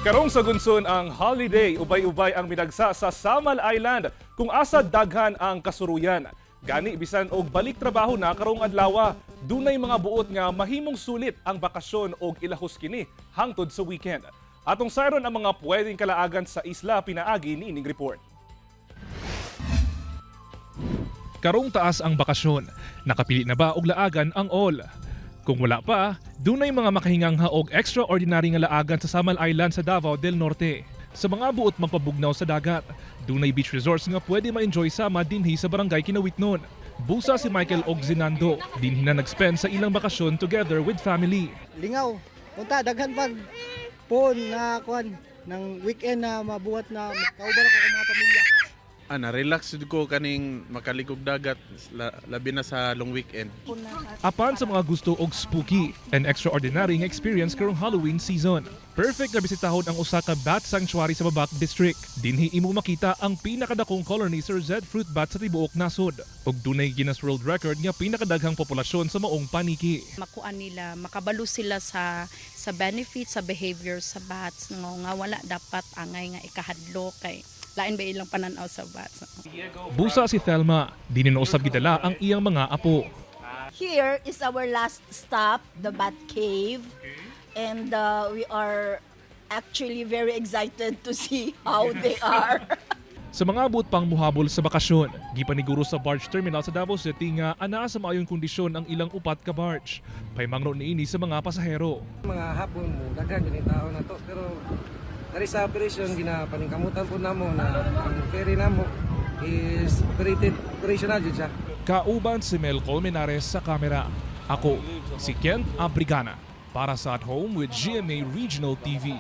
Karong sa gunson ang holiday, ubay-ubay ang minagsa sa Samal Island kung asa daghan ang kasuruyan. Gani bisan og balik trabaho na karong adlaw, dunay mga buot nga mahimong sulit ang bakasyon og ilahos kini hangtod sa weekend. Atong sayron ang mga pwedeng kalaagan sa isla pinaagi ni ining report. Karong taas ang bakasyon, nakapili na ba og laagan ang all? Kung wala pa, dunay mga makahingang haog extraordinary nga laagan sa Samal Island sa Davao del Norte. Sa mga buot magpabugnaw sa dagat, dunay beach resorts nga pwede ma-enjoy sama dinhi sa barangay Kinawitnon. Busa si Michael og Zinando, dinhi na nag-spend sa ilang bakasyon together with family. Lingaw, punta daghan pag phone na kuan ng weekend na mabuhat na kauban ako ng mga pamilya. Na-relax ko kaning makaligog dagat labi na sa long weekend. Apan sa mga gusto og spooky and extraordinary nga experience karong Halloween season. Perfect na bisitahon ang usa ka bat sanctuary sa Babak District. Dinhi imo makita ang pinakadakong colony sa red fruit bat sa tibuok nasod. Ug dunay Guinness World Record nga pinakadaghang populasyon sa maong paniki. Makuan nila, makabalo sila sa benefits sa behavior sa bats nga wala dapat angay nga ikahadlo kay lain ba ilang pananaw sa bats. Busa si Thelma, dininosab gidala ang iyang mga apo. Here is our last stop, the Bat Cave. And we are actually very excited to see how they are. Sa mga abot pang muhabol sa bakasyon, gipaniguro sa barge terminal sa Davao City nga anaa sa maayong kondisyon ang ilang upat ka barge. Paymangno niini sa mga pasahero. Mga hapon mo daghan yung tao na to pero dari sa operation ginapaningkamutan po namo na ang ferry namo is operational jud siya. Kauban si Mel Colmenares sa kamera. Ako, si Kent Abrigana, para sa At Home with GMA Regional TV.